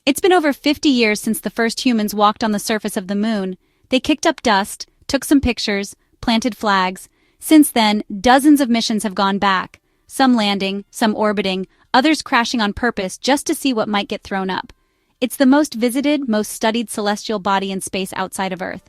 It's been over 50 years since the first humans walked on the surface of the moon. They kicked up dust, took some pictures, planted flags. Since then, dozens of missions have gone back, some landing, some orbiting, others crashing on purpose just to see what might get thrown up. It's the most visited, most studied celestial body in space outside of Earth.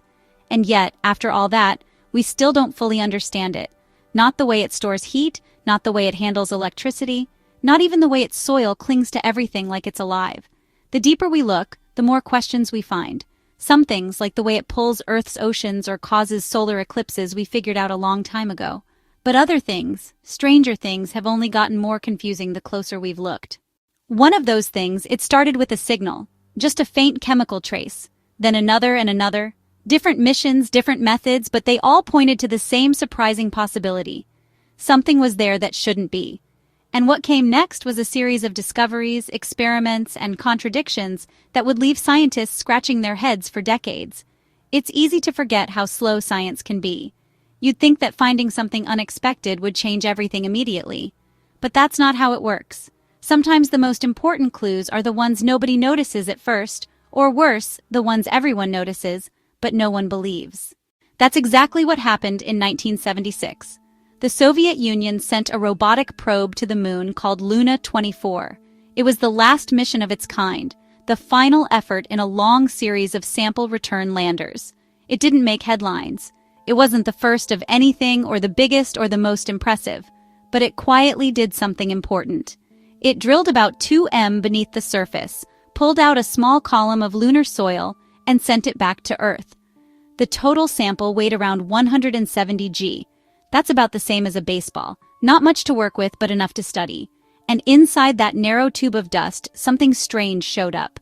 And yet, after all that, we still don't fully understand it. Not the way it stores heat, not the way it handles electricity, not even the way its soil clings to everything like it's alive. The deeper we look, the more questions we find. Some things, like the way it pulls Earth's oceans or causes solar eclipses, we figured out a long time ago. But other things, stranger things, have only gotten more confusing the closer we've looked. One of those things, it started with a signal, just a faint chemical trace, then another and another. Different missions, different methods, but they all pointed to the same surprising possibility. Something was there that shouldn't be. And what came next was a series of discoveries, experiments, and contradictions that would leave scientists scratching their heads for decades. It's easy to forget how slow science can be. You'd think that finding something unexpected would change everything immediately. But that's not how it works. Sometimes the most important clues are the ones nobody notices at first, or worse, the ones everyone notices, but no one believes. That's exactly what happened in 1976. The Soviet Union sent a robotic probe to the moon called Luna 24. It was the last mission of its kind, the final effort in a long series of sample return landers. It didn't make headlines. It wasn't the first of anything or the biggest or the most impressive, but it quietly did something important. It drilled about 2 m beneath the surface, pulled out a small column of lunar soil, and sent it back to Earth. The total sample weighed around 170 g. That's about the same as a baseball. Not much to work with, but enough to study. And inside that narrow tube of dust, something strange showed up.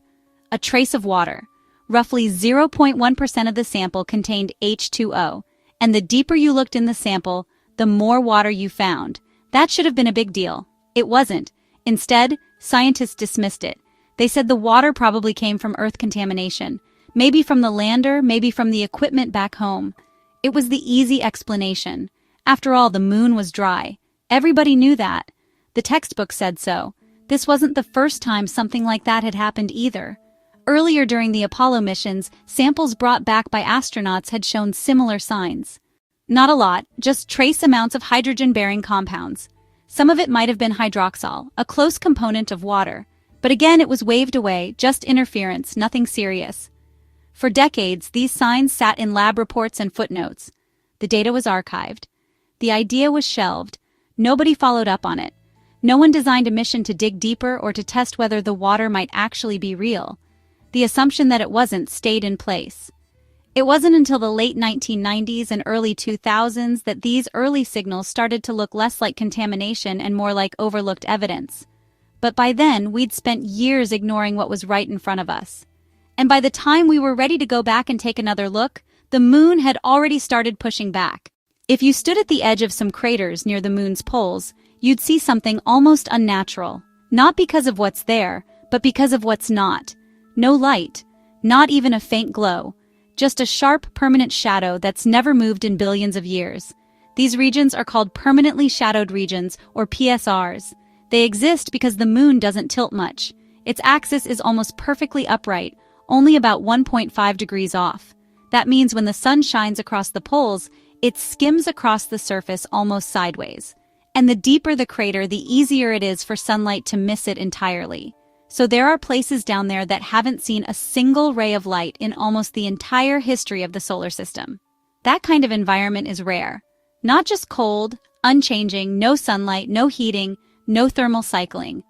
A trace of water. Roughly 0.1% of the sample contained H2O. And the deeper you looked in the sample, the more water you found. That should have been a big deal. It wasn't. Instead, scientists dismissed it. They said the water probably came from Earth contamination. Maybe from the lander, maybe from the equipment back home. It was the easy explanation. After all, the moon was dry. Everybody knew that. The textbook said so. This wasn't the first time something like that had happened either. Earlier during the Apollo missions, samples brought back by astronauts had shown similar signs. Not a lot, just trace amounts of hydrogen-bearing compounds. Some of it might have been hydroxyl, a close component of water. But again, it was waved away, just interference, nothing serious. For decades, these signs sat in lab reports and footnotes. The data was archived. The idea was shelved. Nobody followed up on it. No one designed a mission to dig deeper or to test whether the water might actually be real. The assumption that it wasn't stayed in place. It wasn't until the late 1990s and early 2000s that these early signals started to look less like contamination and more like overlooked evidence. But by then, we'd spent years ignoring what was right in front of us. And by the time we were ready to go back and take another look, the moon had already started pushing back. If you stood at the edge of some craters near the moon's poles, you'd see something almost unnatural. Not because of what's there, but because of what's not. No light, not even a faint glow. Just a sharp, permanent shadow that's never moved in billions of years. These regions are called permanently shadowed regions, or PSRs. They exist because the moon doesn't tilt much. Its axis is almost perfectly upright, only about 1.5 degrees off. That means when the sun shines across the poles, it skims across the surface almost sideways. And the deeper the crater, the easier it is for sunlight to miss it entirely. So there are places down there that haven't seen a single ray of light in almost the entire history of the solar system. That kind of environment is rare. Not just cold, unchanging, no sunlight, no heating, no thermal cycling.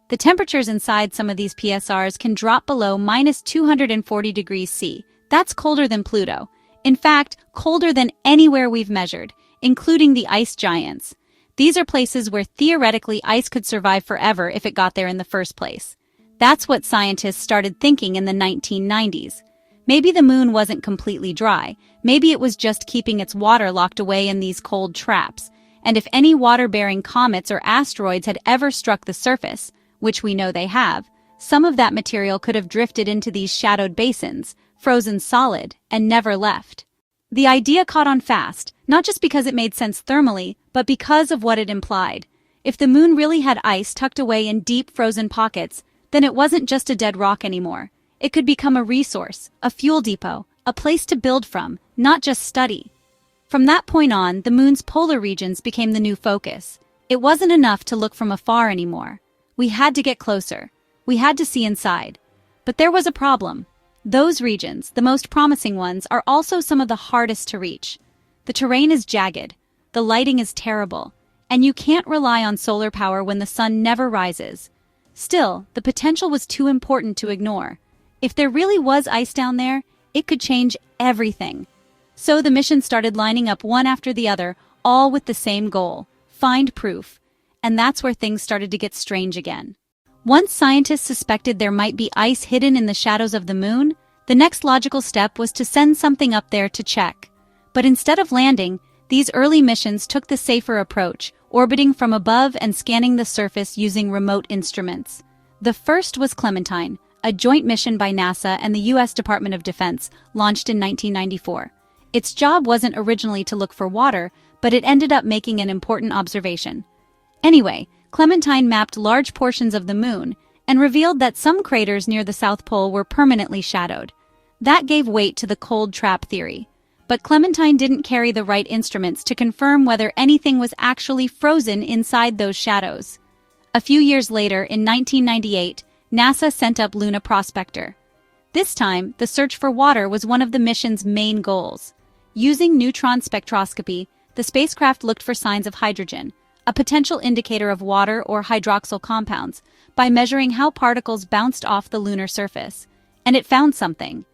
The temperatures inside some of these PSRs can drop below minus 240 degrees C. That's colder than Pluto. In fact, colder than anywhere we've measured, including the ice giants. These are places where theoretically ice could survive forever if it got there in the first place. That's what scientists started thinking in the 1990s. Maybe the moon wasn't completely dry. Maybe it was just keeping its water locked away in these cold traps. And if any water-bearing comets or asteroids had ever struck the surface, which we know they have, some of that material could have drifted into these shadowed basins, frozen solid, and never left. The idea caught on fast, not just because it made sense thermally, but because of what it implied. If the moon really had ice tucked away in deep frozen pockets, then it wasn't just a dead rock anymore. It could become a resource, a fuel depot, a place to build from, not just study. From that point on, the moon's polar regions became the new focus. It wasn't enough to look from afar anymore. We had to get closer. We had to see inside. But there was a problem. Those regions, the most promising ones, are also some of the hardest to reach. The terrain is jagged, the lighting is terrible, and you can't rely on solar power when the sun never rises. Still, the potential was too important to ignore. If there really was ice down there, it could change everything. So the mission started lining up one after the other, all with the same goal: find proof. And that's where things started to get strange again. Once scientists suspected there might be ice hidden in the shadows of the moon, the next logical step was to send something up there to check. But instead of landing, these early missions took the safer approach, orbiting from above and scanning the surface using remote instruments. The first was Clementine, a joint mission by NASA and the U.S. Department of Defense, launched in 1994. Its job wasn't originally to look for water, but it ended up making an important observation. Anyway, Clementine mapped large portions of the moon and revealed that some craters near the South Pole were permanently shadowed. That gave weight to the cold trap theory. But Clementine didn't carry the right instruments to confirm whether anything was actually frozen inside those shadows. A few years later, in 1998, NASA sent up Luna Prospector. This time, the search for water was one of the mission's main goals. Using neutron spectroscopy, the spacecraft looked for signs of hydrogen, a potential indicator of water or hydroxyl compounds, by measuring how particles bounced off the lunar surface. And it found something.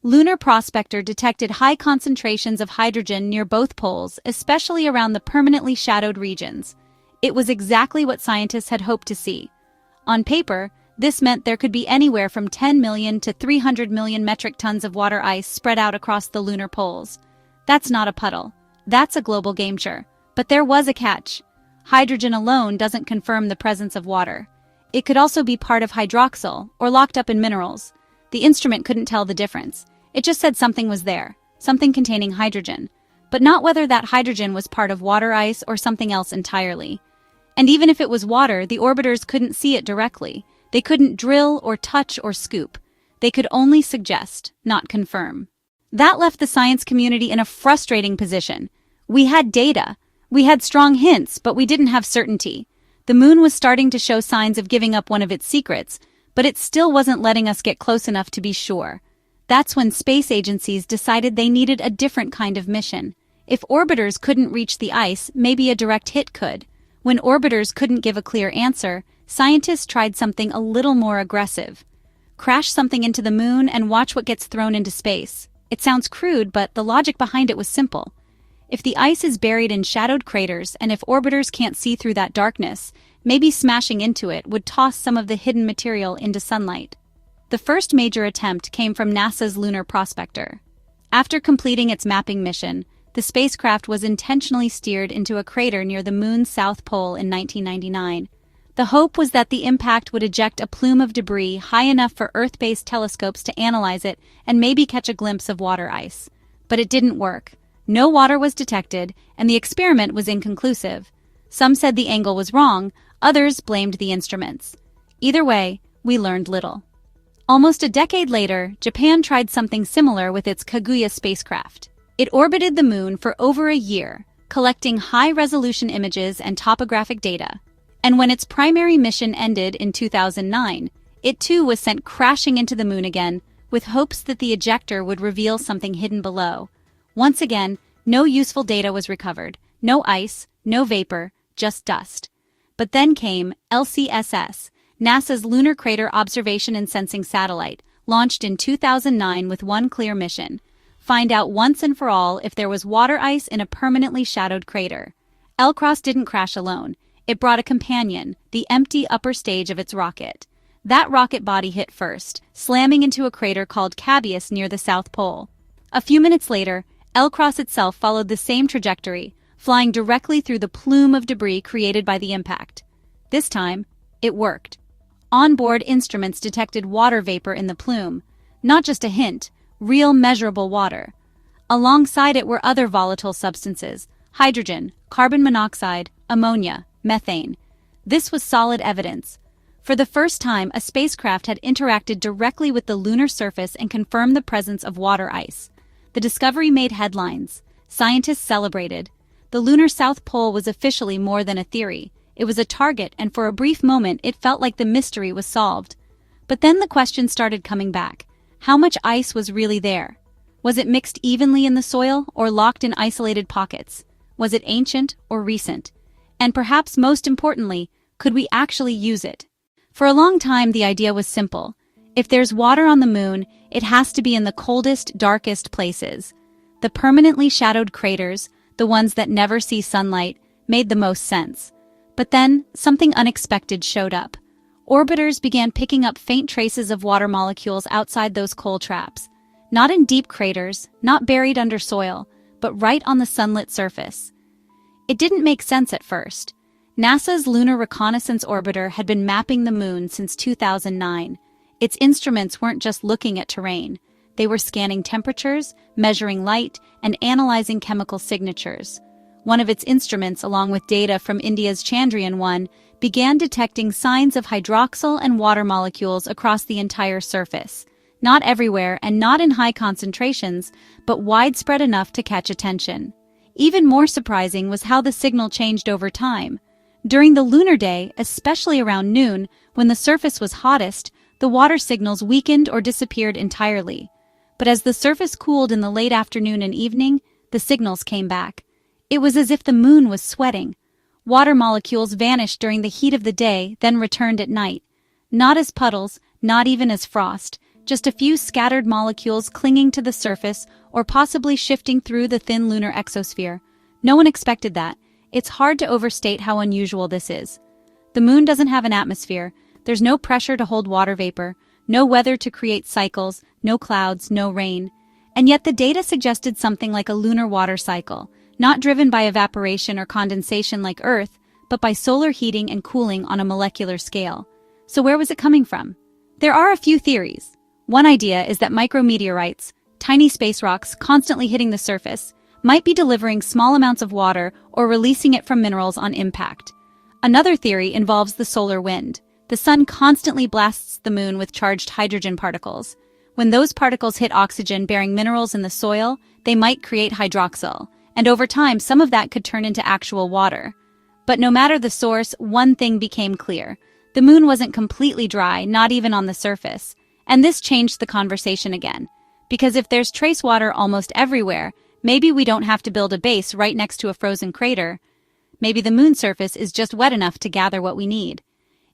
Lunar Prospector detected high concentrations of hydrogen near both poles, especially around the permanently shadowed regions. It was exactly what scientists had hoped to see. On paper, this meant there could be anywhere from 10 million to 300 million metric tons of water ice spread out across the lunar poles. That's not a puddle. That's a global game-changer. But there was a catch. Hydrogen alone doesn't confirm the presence of water. It could also be part of hydroxyl or locked up in minerals. The instrument couldn't tell the difference. It just said something was there, something containing hydrogen, but not whether that hydrogen was part of water ice or something else entirely. And even if it was water, the orbiters couldn't see it directly. They couldn't drill or touch or scoop. They could only suggest, not confirm. That left the science community in a frustrating position. We had data. We had strong hints, but we didn't have certainty. The moon was starting to show signs of giving up one of its secrets, but it still wasn't letting us get close enough to be sure. That's when space agencies decided they needed a different kind of mission. If orbiters couldn't reach the ice, maybe a direct hit could. When orbiters couldn't give a clear answer, scientists tried something a little more aggressive. Crash something into the moon and watch what gets thrown into space. It sounds crude, but the logic behind it was simple. If the ice is buried in shadowed craters and if orbiters can't see through that darkness, maybe smashing into it would toss some of the hidden material into sunlight. The first major attempt came from NASA's Lunar Prospector. After completing its mapping mission, the spacecraft was intentionally steered into a crater near the moon's south pole in 1999. The hope was that the impact would eject a plume of debris high enough for Earth-based telescopes to analyze it and maybe catch a glimpse of water ice. But it didn't work. No water was detected, and the experiment was inconclusive. Some said the angle was wrong, others blamed the instruments. Either way, we learned little. Almost a decade later, Japan tried something similar with its Kaguya spacecraft. It orbited the moon for over a year, collecting high-resolution images and topographic data. And when its primary mission ended in 2009, it too was sent crashing into the moon again, with hopes that the ejector would reveal something hidden below. Once again, no useful data was recovered. No ice, no vapor, just dust. But then came LCSS, NASA's Lunar Crater Observation and Sensing Satellite, launched in 2009 with one clear mission: find out once and for all if there was water ice in a permanently shadowed crater. LCROSS didn't crash alone. It brought a companion, the empty upper stage of its rocket. That rocket body hit first, slamming into a crater called Cabeus near the South Pole. A few minutes later, LCROSS itself followed the same trajectory, flying directly through the plume of debris created by the impact. This time, it worked. Onboard instruments detected water vapor in the plume. Not just a hint, real measurable water. Alongside it were other volatile substances: hydrogen, carbon monoxide, ammonia, methane. This was solid evidence. For the first time, a spacecraft had interacted directly with the lunar surface and confirmed the presence of water ice. The discovery made headlines. Scientists celebrated. The lunar South Pole was officially more than a theory. It was a target, and for a brief moment it felt like the mystery was solved. But then the question started coming back. How much ice was really there? Was it mixed evenly in the soil or locked in isolated pockets? Was it ancient or recent? And perhaps most importantly, could we actually use it? For a long time, the idea was simple. If there's water on the moon, it has to be in the coldest, darkest places. The permanently shadowed craters, the ones that never see sunlight, made the most sense. But then, something unexpected showed up. Orbiters began picking up faint traces of water molecules outside those coal traps. Not in deep craters, not buried under soil, but right on the sunlit surface. It didn't make sense at first. NASA's Lunar Reconnaissance Orbiter had been mapping the moon since 2009. Its instruments weren't just looking at terrain. They were scanning temperatures, measuring light, and analyzing chemical signatures. One of its instruments, along with data from India's Chandrayaan-3, began detecting signs of hydroxyl and water molecules across the entire surface. Not everywhere and not in high concentrations, but widespread enough to catch attention. Even more surprising was how the signal changed over time. During the lunar day, especially around noon, when the surface was hottest, the water signals weakened or disappeared entirely. But as the surface cooled in the late afternoon and evening, the signals came back. It was as if the moon was sweating. Water molecules vanished during the heat of the day, then returned at night. Not as puddles, not even as frost, just a few scattered molecules clinging to the surface or possibly shifting through the thin lunar exosphere. No one expected that. It's hard to overstate how unusual this is. The moon doesn't have an atmosphere. There's no pressure to hold water vapor, no weather to create cycles, no clouds, no rain. And yet the data suggested something like a lunar water cycle, not driven by evaporation or condensation like Earth, but by solar heating and cooling on a molecular scale. So where was it coming from? There are a few theories. One idea is that micrometeorites, tiny space rocks constantly hitting the surface, might be delivering small amounts of water or releasing it from minerals on impact. Another theory involves the solar wind. The sun constantly blasts the moon with charged hydrogen particles. When those particles hit oxygen-bearing minerals in the soil, they might create hydroxyl, and over time some of that could turn into actual water. But no matter the source, one thing became clear. The moon wasn't completely dry, not even on the surface. And this changed the conversation again. Because if there's trace water almost everywhere, maybe we don't have to build a base right next to a frozen crater. Maybe the moon's surface is just wet enough to gather what we need.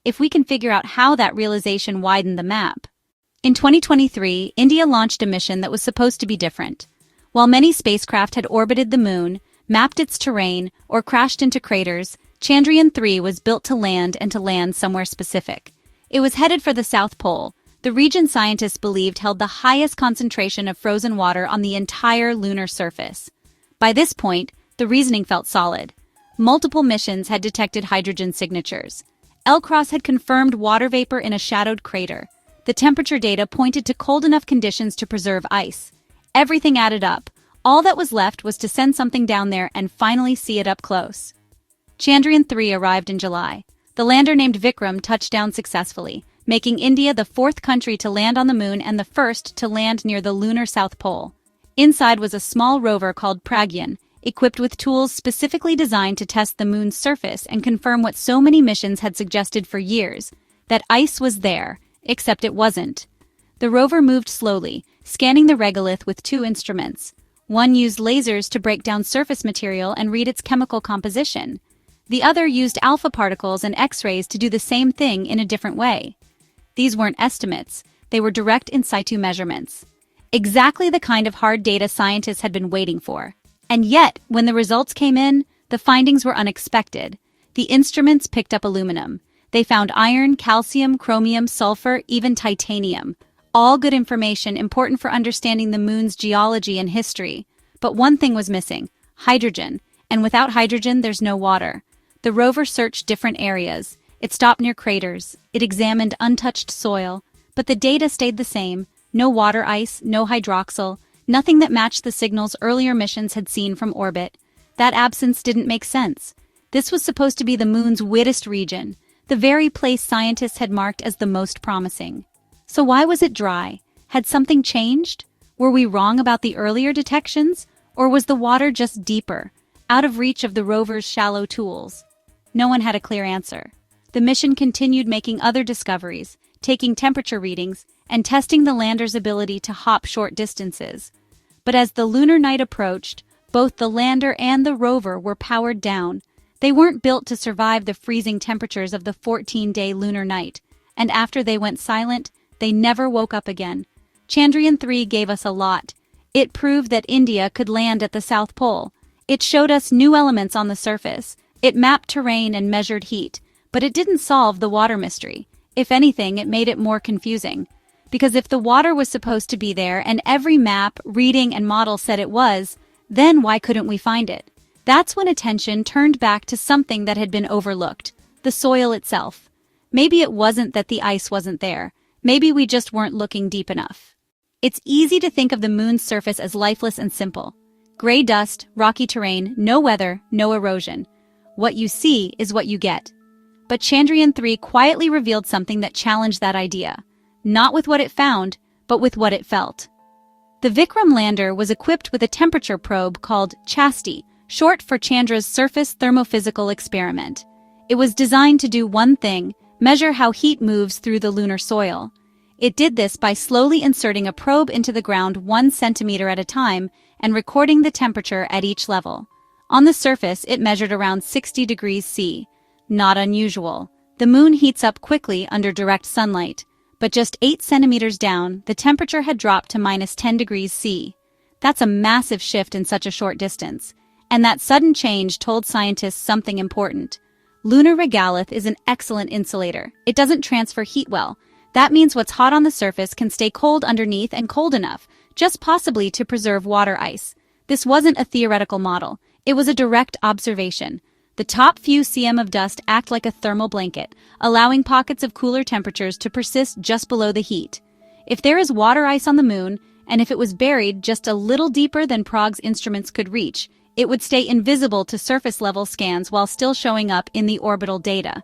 If we can figure out how that realization widened the map. In 2023, India launched a mission that was supposed to be different. While many spacecraft had orbited the moon, mapped its terrain, or crashed into craters, Chandrayaan-3 was built to land and to land somewhere specific. It was headed for the South Pole, the region scientists believed held the highest concentration of frozen water on the entire lunar surface. By this point, the reasoning felt solid. Multiple missions had detected hydrogen signatures. LCROSS had confirmed water vapor in a shadowed crater. The temperature data pointed to cold enough conditions to preserve ice. Everything added up. All that was left was to send something down there and finally see it up close. Chandrayaan-3 arrived in July. The lander named Vikram touched down successfully, making India the fourth country to land on the moon and the first to land near the lunar South Pole. Inside was a small rover called Pragyan, equipped with tools specifically designed to test the moon's surface and confirm what so many missions had suggested for years, that ice was there, except it wasn't. The rover moved slowly, scanning the regolith with two instruments. One used lasers to break down surface material and read its chemical composition. The other used alpha particles and X-rays to do the same thing in a different way. These weren't estimates, they were direct in situ measurements. Exactly the kind of hard data scientists had been waiting for. And yet, when the results came in, the findings were unexpected. The instruments picked up aluminum. They found iron, calcium, chromium, sulfur, even titanium. All good information important for understanding the moon's geology and history. But one thing was missing: hydrogen. And without hydrogen, there's no water. The rover searched different areas. It stopped near craters. It examined untouched soil. But the data stayed the same. No water ice, no hydroxyl, nothing that matched the signals earlier missions had seen from orbit. That absence didn't make sense. This was supposed to be the moon's wettest region. the very place scientists had marked as the most promising. So why was it dry? Had something changed? Were we wrong about the earlier detections? Or was the water just deeper, out of reach of the rover's shallow tools? No one had a clear answer. The mission continued making other discoveries, taking temperature readings, and testing the lander's ability to hop short distances. But as the lunar night approached, both the lander and the rover were powered down. They weren't built to survive the freezing temperatures of the 14-day lunar night, and after they went silent, they never woke up again. Chandrayaan-3 gave us a lot. It proved that India could land at the South Pole. It showed us new elements on the surface. It mapped terrain and measured heat. But it didn't solve the water mystery. If anything, it made it more confusing. Because if the water was supposed to be there and every map, reading, and model said it was, then why couldn't we find it? That's when attention turned back to something that had been overlooked: the soil itself. Maybe it wasn't that the ice wasn't there. Maybe we just weren't looking deep enough. It's easy to think of the moon's surface as lifeless and simple. Gray dust, rocky terrain, no weather, no erosion. What you see is what you get. But Chandrayaan-3 quietly revealed something that challenged that idea. Not with what it found, but with what it felt. The Vikram lander was equipped with a temperature probe called CHASTI, short for Chandra's Surface Thermophysical Experiment. It was designed to do one thing: measure how heat moves through the lunar soil. It did this by slowly inserting a probe into the ground 1 centimeter at a time and recording the temperature at each level. On the surface, it measured around 60 degrees C. Not unusual. The moon heats up quickly under direct sunlight, but just 8 centimeters down, the temperature had dropped to minus 10 degrees C. That's a massive shift in such a short distance. And that sudden change told scientists something important. Lunar regolith is an excellent insulator. It doesn't transfer heat well. That means what's hot on the surface can stay cold underneath and cold enough, just possibly to preserve water ice. This wasn't a theoretical model. It was a direct observation. The top few cm of dust act like a thermal blanket, allowing pockets of cooler temperatures to persist just below the heat. If there is water ice on the moon, and if it was buried just a little deeper than Prague's instruments could reach, it would stay invisible to surface-level scans while still showing up in the orbital data.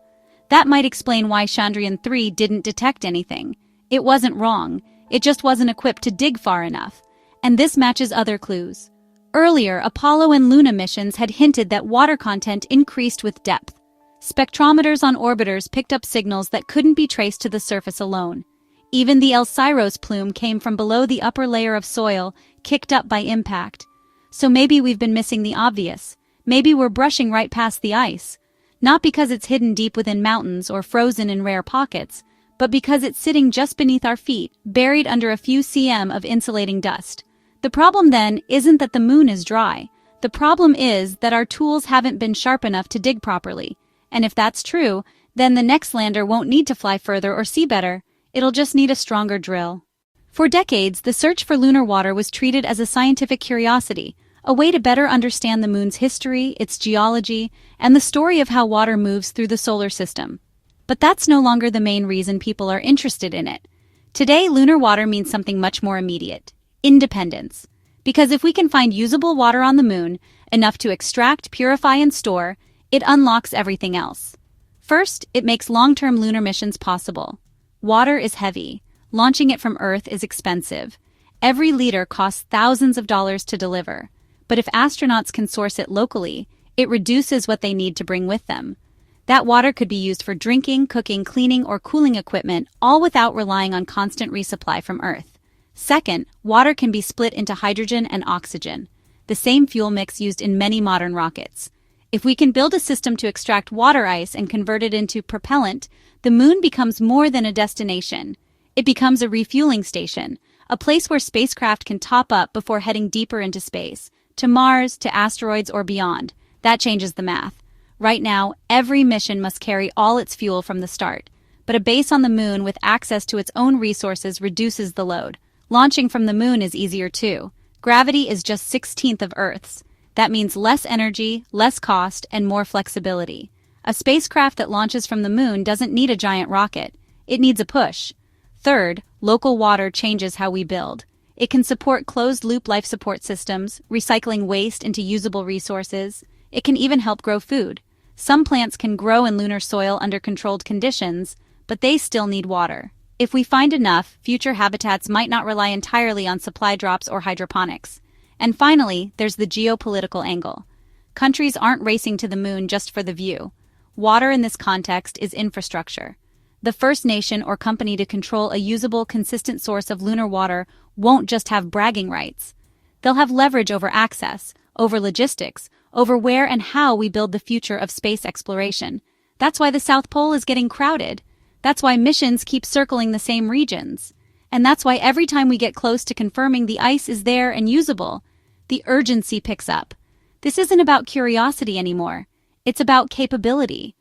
That might explain why Chandrayaan-3 didn't detect anything. It wasn't wrong, it just wasn't equipped to dig far enough. And this matches other clues. Earlier, Apollo and Luna missions had hinted that water content increased with depth. Spectrometers on orbiters picked up signals that couldn't be traced to the surface alone. Even the El-Cirros plume came from below the upper layer of soil, kicked up by impact. So maybe we've been missing the obvious. Maybe we're brushing right past the ice. Not because it's hidden deep within mountains or frozen in rare pockets, but because it's sitting just beneath our feet, buried under a few cm of insulating dust. The problem then isn't that the moon is dry. The problem is that our tools haven't been sharp enough to dig properly. And if that's true, then the next lander won't need to fly further or see better. It'll just need a stronger drill. For decades, the search for lunar water was treated as a scientific curiosity, a way to better understand the moon's history, its geology, and the story of how water moves through the solar system. But that's no longer the main reason people are interested in it. Today, lunar water means something much more immediate: independence. Because if we can find usable water on the moon, enough to extract, purify, and store, it unlocks everything else. First, it makes long-term lunar missions possible. Water is heavy. Launching it from Earth is expensive. Every liter costs thousands of dollars to deliver. But if astronauts can source it locally, it reduces what they need to bring with them. That water could be used for drinking, cooking, cleaning, or cooling equipment, all without relying on constant resupply from Earth. Second, water can be split into hydrogen and oxygen, the same fuel mix used in many modern rockets. If we can build a system to extract water ice and convert it into propellant, the moon becomes more than a destination. It becomes a refueling station, a place where spacecraft can top up before heading deeper into space, to Mars, to asteroids, or beyond. That changes the math. Right now, every mission must carry all its fuel from the start. But a base on the moon with access to its own resources reduces the load. Launching from the moon is easier too. Gravity is just 1/16 of Earth's. That means less energy, less cost, and more flexibility. A spacecraft that launches from the moon doesn't need a giant rocket. It needs a push. Third, local water changes how we build. It can support closed-loop life support systems, recycling waste into usable resources. It can even help grow food. Some plants can grow in lunar soil under controlled conditions, but they still need water. If we find enough, future habitats might not rely entirely on supply drops or hydroponics. And finally, there's the geopolitical angle. Countries aren't racing to the moon just for the view. Water in this context is infrastructure. The first nation or company to control a usable, consistent source of lunar water won't just have bragging rights. They'll have leverage over access, over logistics, over where and how we build the future of space exploration. That's why the South Pole is getting crowded. That's why missions keep circling the same regions. And that's why every time we get close to confirming the ice is there and usable, the urgency picks up. This isn't about curiosity anymore. It's about capability.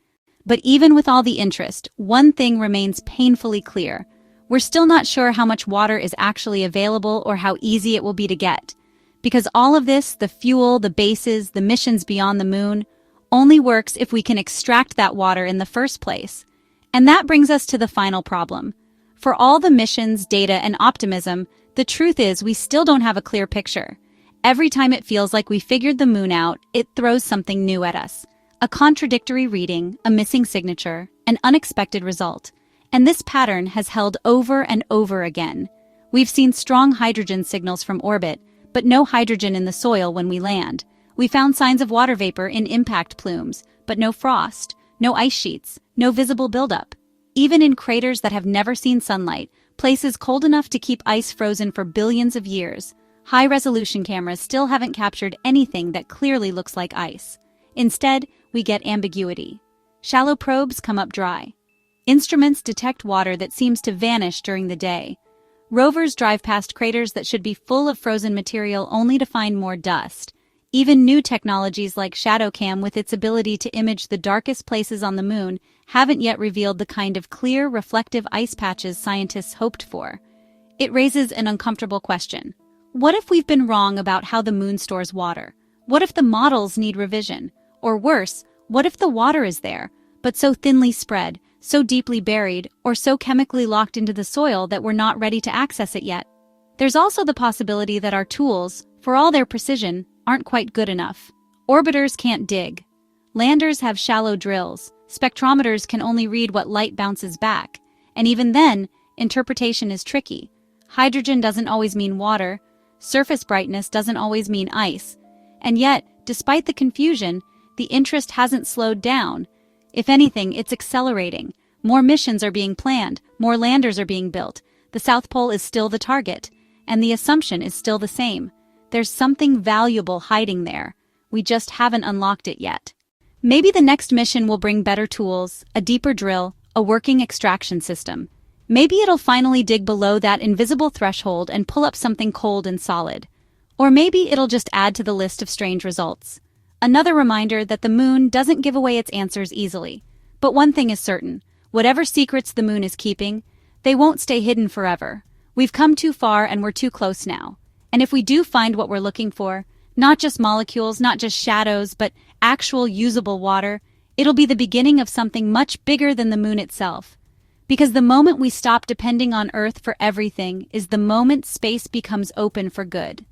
But even with all the interest, one thing remains painfully clear. We're still not sure how much water is actually available or how easy it will be to get. Because all of this, the fuel, the bases, the missions beyond the moon, only works if we can extract that water in the first place. And that brings us to the final problem. For all the missions, data, and optimism, the truth is we still don't have a clear picture. Every time it feels like we figured the moon out, it throws something new at us. A contradictory reading, a missing signature, an unexpected result. And this pattern has held over and over again. We've seen strong hydrogen signals from orbit, but no hydrogen in the soil when we land. We found signs of water vapor in impact plumes, but no frost, no ice sheets, no visible buildup. Even in craters that have never seen sunlight, places cold enough to keep ice frozen for billions of years, high-resolution cameras still haven't captured anything that clearly looks like ice. Instead, we get ambiguity. Shallow probes come up dry. Instruments detect water that seems to vanish during the day. Rovers drive past craters that should be full of frozen material only to find more dust. Even new technologies like ShadowCam, with its ability to image the darkest places on the moon, haven't yet revealed the kind of clear, reflective ice patches scientists hoped for. It raises an uncomfortable question. What if we've been wrong about how the moon stores water? What if the models need revision? Or worse, what if the water is there, but so thinly spread, so deeply buried, or so chemically locked into the soil that we're not ready to access it yet? There's also the possibility that our tools, for all their precision, aren't quite good enough. Orbiters can't dig. Landers have shallow drills. Spectrometers can only read what light bounces back. And even then, interpretation is tricky. Hydrogen doesn't always mean water. Surface brightness doesn't always mean ice. And yet, despite the confusion, the interest hasn't slowed down. If anything, it's accelerating. More missions are being planned. More landers are being built. The South Pole is still the target. And the assumption is still the same. There's something valuable hiding there. We just haven't unlocked it yet. Maybe the next mission will bring better tools, a deeper drill, a working extraction system. Maybe it'll finally dig below that invisible threshold and pull up something cold and solid. Or maybe it'll just add to the list of strange results. Another reminder that the moon doesn't give away its answers easily. But one thing is certain. Whatever secrets the moon is keeping, they won't stay hidden forever. We've come too far and we're too close now. And if we do find what we're looking for, not just molecules, not just shadows, but actual usable water, it'll be the beginning of something much bigger than the moon itself. Because the moment we stop depending on Earth for everything is the moment space becomes open for good.